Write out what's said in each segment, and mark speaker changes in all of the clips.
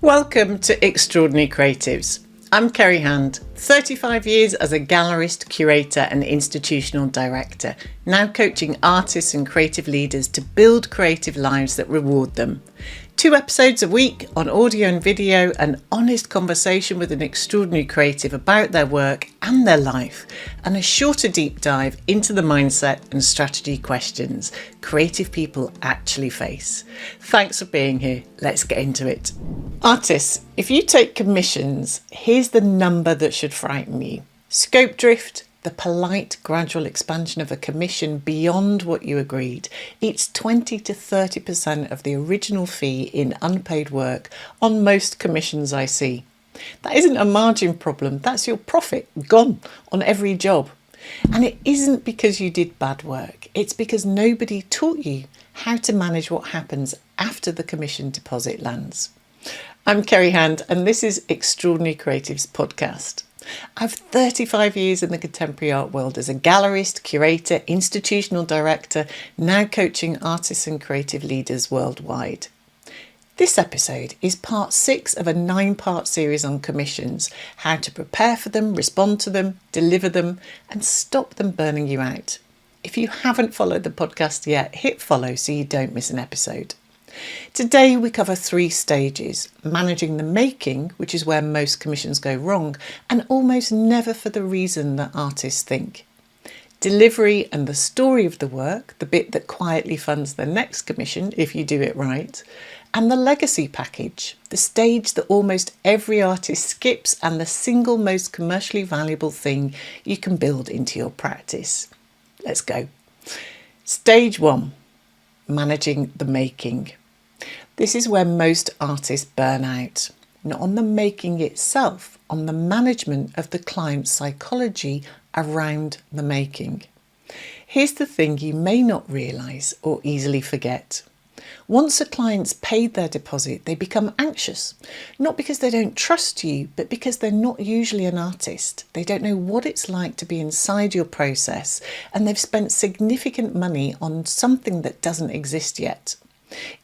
Speaker 1: Welcome to Extraordinary Creatives. I'm Kerry Hand, 35 years as a gallerist, curator and institutional director, now coaching artists and creative leaders to build creative lives that reward them. 2 episodes a week on audio and video, an honest conversation with an extraordinary creative about their work and their life, and a shorter deep dive into the mindset and strategy questions creative people actually face. Thanks for being here. Let's get into it. Artists, if you take commissions, here's the number that should frighten you. Scope drift, the polite gradual expansion of a commission beyond what you agreed. It's 20 to 30% of the original fee in unpaid work on most commissions I see. That isn't a margin problem, that's your profit gone on every job. And it isn't because you did bad work, it's because nobody taught you how to manage what happens after the commission deposit lands. I'm Kerry Hand and this is Extraordinary Creatives podcast. I've 35 years in the contemporary art world as a gallerist, curator, institutional director, now coaching artists and creative leaders worldwide. This episode is part 6 of a 9-part series on commissions, how to prepare for them, respond to them, deliver them, and stop them burning you out. If you haven't followed the podcast yet, hit follow so you don't miss an episode. Today we cover 3 stages: managing the making, which is where most commissions go wrong, and almost never for the reason that artists think; delivery and the story of the work, the bit that quietly funds the next commission if you do it right; and the legacy package, the stage that almost every artist skips and the single most commercially valuable thing you can build into your practice. Let's go. Stage 1, managing the making. This is where most artists burn out, not on the making itself, on the management of the client's psychology around the making. Here's the thing you may not realise or easily forget. Once a client's paid their deposit, they become anxious, not because they don't trust you, but because they're not usually an artist. They don't know what it's like to be inside your process, and they've spent significant money on something that doesn't exist yet.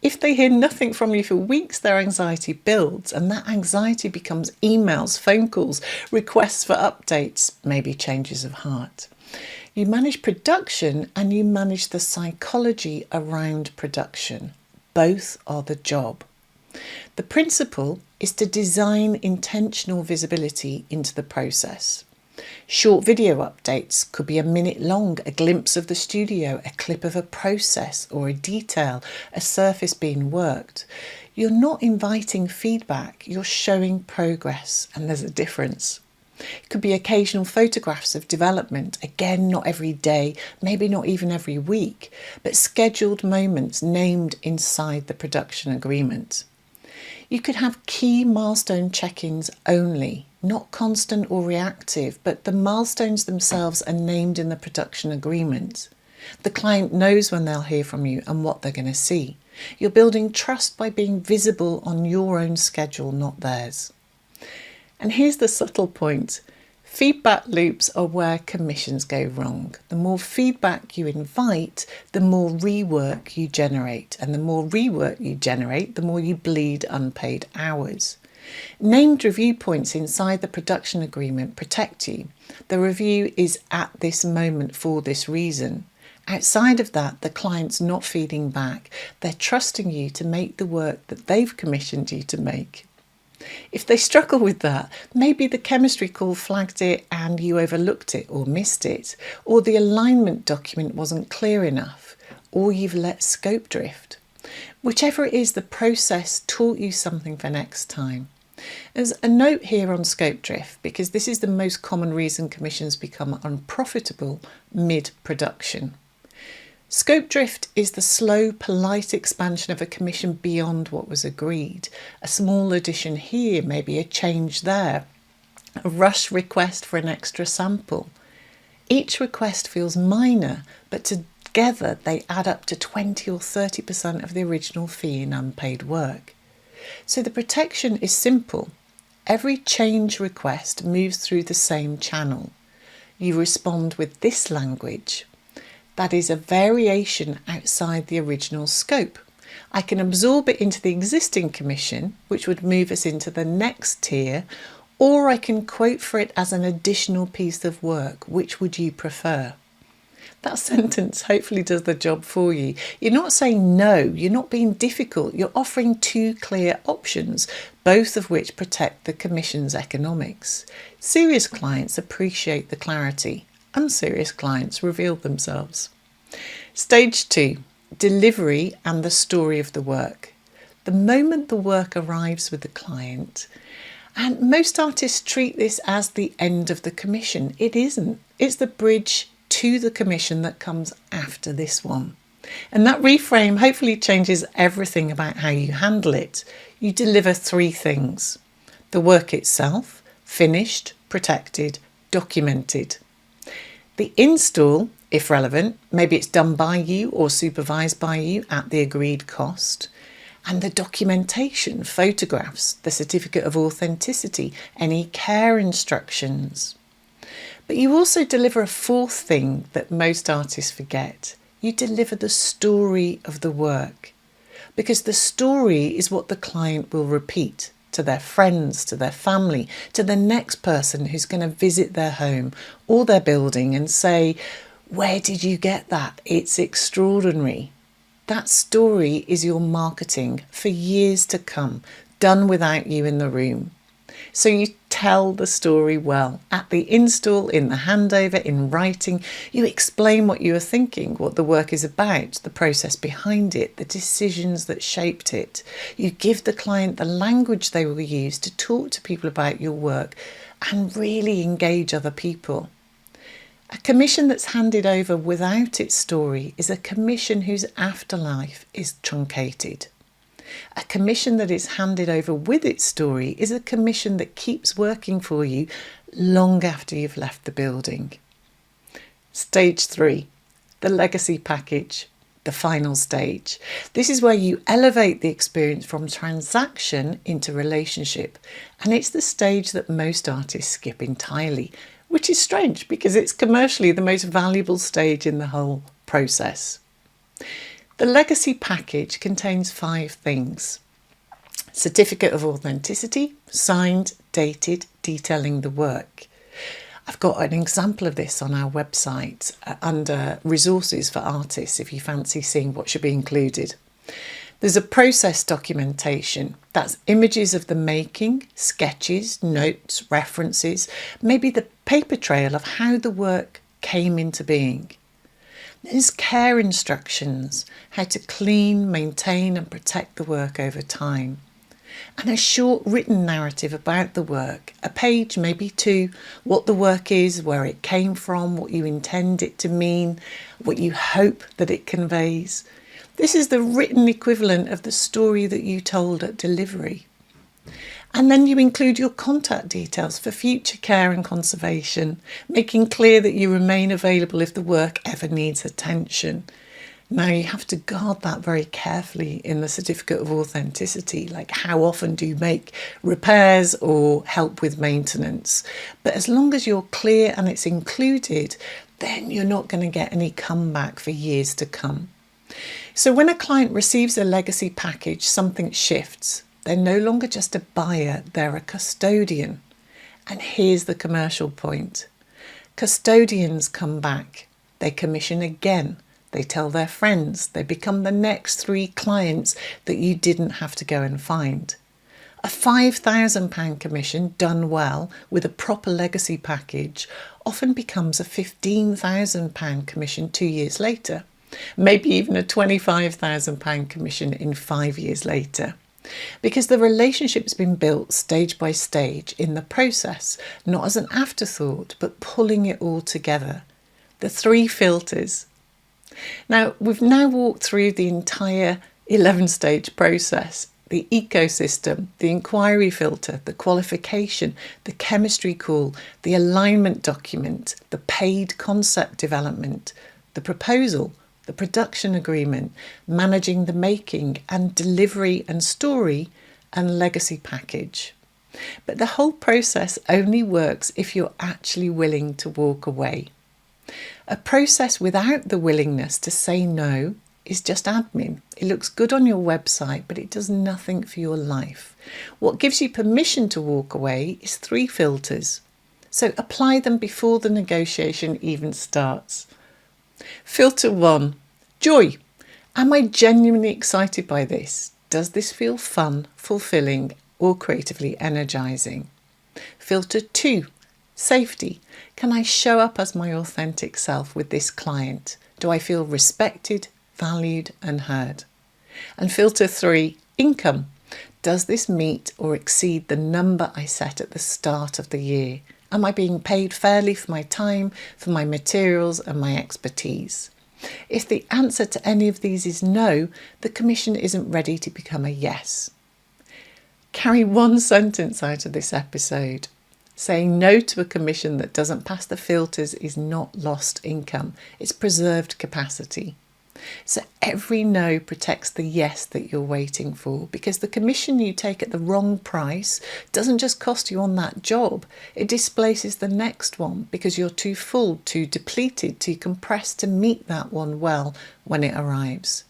Speaker 1: If they hear nothing from you for weeks, their anxiety builds, and that anxiety becomes emails, phone calls, requests for updates, maybe changes of heart. You manage production and you manage the psychology around production. Both are the job. The principle is to design intentional visibility into the process. Short video updates could be a minute long, a glimpse of the studio, a clip of a process or a detail, a surface being worked. You're not inviting feedback, you're showing progress, and there's a difference. It could be occasional photographs of development, again not every day, maybe not even every week, but scheduled moments named inside the production agreement. You could have key milestone check-ins only, not constant or reactive, but the milestones themselves are named in the production agreement. The client knows when they'll hear from you and what they're going to see. You're building trust by being visible on your own schedule, not theirs. And here's the subtle point. Feedback loops are where commissions go wrong. The more feedback you invite, the more rework you generate. And the more rework you generate, the more you bleed unpaid hours. Named review points inside the production agreement protect you. The review is at this moment for this reason. Outside of that, the client's not feeding back. They're trusting you to make the work that they've commissioned you to make. If they struggle with that, maybe the chemistry call flagged it and you overlooked it or missed it, or the alignment document wasn't clear enough, or you've let scope drift. Whichever it is, the process taught you something for next time. There's a note here on scope drift because this is the most common reason commissions become unprofitable mid-production. Scope drift is the slow, polite expansion of a commission beyond what was agreed. A small addition here, maybe a change there. A rush request for an extra sample. Each request feels minor, but together they add up to 20 or 30% of the original fee in unpaid work. So the protection is simple. Every change request moves through the same channel. You respond with this language. That is a variation outside the original scope. I can absorb it into the existing commission, which would move us into the next tier, or I can quote for it as an additional piece of work. Which would you prefer? That sentence hopefully does the job for you. You're not saying no, you're not being difficult, you're offering two clear options, both of which protect the commission's economics. Serious clients appreciate the clarity, unserious clients reveal themselves. Stage 2, delivery and the story of the work. The moment the work arrives with the client, and most artists treat this as the end of the commission. It isn't. It's the bridge to the commission that comes after this one. And that reframe hopefully changes everything about how you handle it. You deliver 3 things: the work itself, finished, protected, documented. The install, if relevant, maybe it's done by you or supervised by you at the agreed cost. And the documentation, photographs, the certificate of authenticity, any care instructions. But you also deliver a 4th thing that most artists forget. You deliver the story of the work, because the story is what the client will repeat to their friends, to their family, to the next person who's going to visit their home or their building and say, "Where did you get that? It's extraordinary." That story is your marketing for years to come, done without you in the room. So you tell the story well. At the install, in the handover, in writing, you explain what you are thinking, what the work is about, the process behind it, the decisions that shaped it. You give the client the language they will use to talk to people about your work and really engage other people. A commission that's handed over without its story is a commission whose afterlife is truncated. A commission that is handed over with its story is a commission that keeps working for you long after you've left the building. Stage 3, the legacy package, the final stage. This is where you elevate the experience from transaction into relationship. And it's the stage that most artists skip entirely, which is strange because it's commercially the most valuable stage in the whole process. The legacy package contains 5 things: certificate of authenticity, signed, dated, detailing the work. I've got an example of this on our website under resources for artists if you fancy seeing what should be included. There's a process documentation. That's images of the making, sketches, notes, references, maybe the paper trail of how the work came into being. There's care instructions, how to clean, maintain and protect the work over time. And a short written narrative about the work, a page, maybe 2, what the work is, where it came from, what you intend it to mean, what you hope that it conveys. This is the written equivalent of the story that you told at delivery. And then you include your contact details for future care and conservation, making clear that you remain available if the work ever needs attention. Now you have to guard that very carefully in the certificate of authenticity, like how often do you make repairs or help with maintenance. But as long as you're clear and it's included, then you're not going to get any comeback for years to come. So when a client receives a legacy package, something shifts. They're no longer just a buyer, they're a custodian. And here's the commercial point. Custodians come back. They commission again. They tell their friends. They become the next 3 clients that you didn't have to go and find. A £5,000 commission done well with a proper legacy package often becomes a £15,000 commission 2 years later. Maybe even a £25,000 commission in 5 years later. Because the relationship's been built stage by stage in the process, not as an afterthought, but pulling it all together. The 3 filters. Now, we've now walked through the entire 11-stage process. The ecosystem, the inquiry filter, the qualification, the chemistry call, the alignment document, the paid concept development, the proposal, the production agreement, managing the making and delivery and story and legacy package. But the whole process only works if you're actually willing to walk away. A process without the willingness to say no, is just admin. It looks good on your website, but it does nothing for your life. What gives you permission to walk away is 3 filters. So apply them before the negotiation even starts. Filter 1, joy. Am I genuinely excited by this? Does this feel fun, fulfilling, or creatively energizing? Filter 2, safety. Can I show up as my authentic self with this client? Do I feel respected, valued, and heard? And filter 3, income. Does this meet or exceed the number I set at the start of the year? Am I being paid fairly for my time, for my materials, and my expertise? If the answer to any of these is no, the commission isn't ready to become a yes. Carry one sentence out of this episode. Saying no to a commission that doesn't pass the filters is not lost income, it's preserved capacity. So every no protects the yes that you're waiting for, because the commission you take at the wrong price doesn't just cost you on that job, it displaces the next one because you're too full, too depleted, too compressed to meet that one well when it arrives.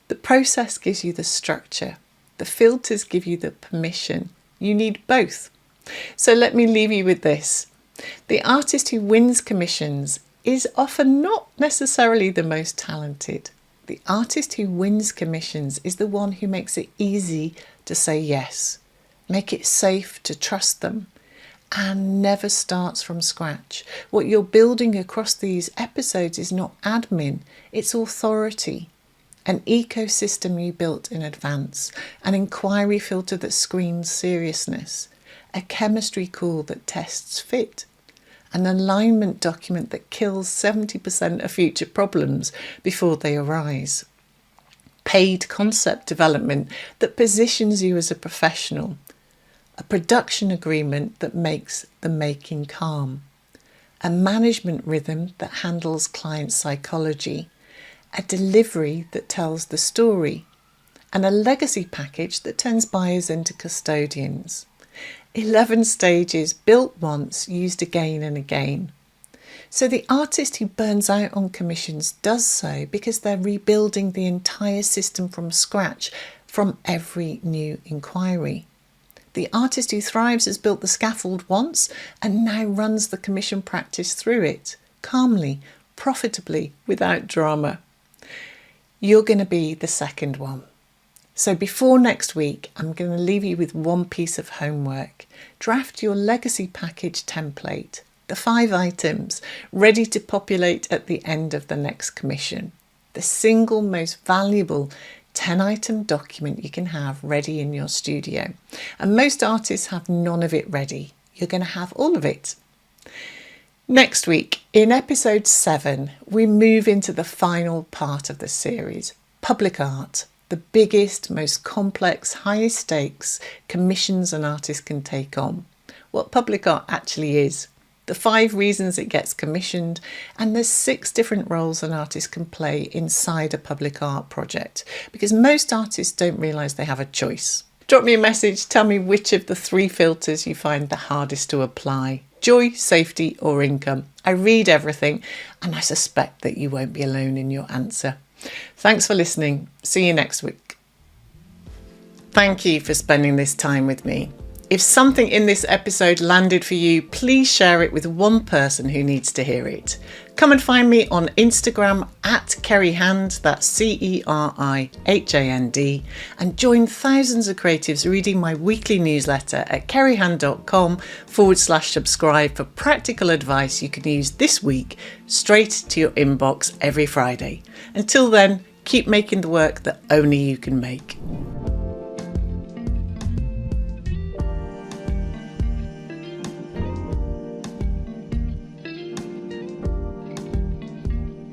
Speaker 1: The process gives you the structure, the filters give you the permission. You need both. So let me leave you with this. The artist who wins commissions is often not necessarily the most talented. The artist who wins commissions is the one who makes it easy to say yes, make it safe to trust them, and never starts from scratch. What you're building across these episodes is not admin, it's authority. An ecosystem you built in advance, an inquiry filter that screens seriousness, a chemistry call that tests fit, an alignment document that kills 70% of future problems before they arise, paid concept development that positions you as a professional, a production agreement that makes the making calm, a management rhythm that handles client psychology, a delivery that tells the story, and a legacy package that turns buyers into custodians. 11 stages, built once, used again and again. So the artist who burns out on commissions does so because they're rebuilding the entire system from scratch from every new inquiry. The artist who thrives has built the scaffold once and now runs the commission practice through it, calmly, profitably, without drama. You're going to be the second one. So before next week, I'm going to leave you with one piece of homework. Draft your legacy package template, the 5 items, ready to populate at the end of the next commission. The single most valuable 10-item document you can have ready in your studio. And most artists have none of it ready. You're going to have all of it. Next week, in episode 7, we move into the final part of the series, public art. The biggest, most complex, highest stakes commissions an artist can take on. What public art actually is, the 5 reasons it gets commissioned, and there's 6 different roles an artist can play inside a public art project, because most artists don't realise they have a choice. Drop me a message, tell me which of the 3 filters you find the hardest to apply. Joy, safety, or income. I read everything, and I suspect that you won't be alone in your answer. Thanks for listening. See you next week. Thank you for spending this time with me. If something in this episode landed for you, please share it with one person who needs to hear it. Come and find me on Instagram at kerryhand, that's CERIHAND, and join thousands of creatives reading my weekly newsletter at kerryhand.com/subscribe for practical advice you can use this week straight to your inbox every Friday. Until then, keep making the work that only you can make.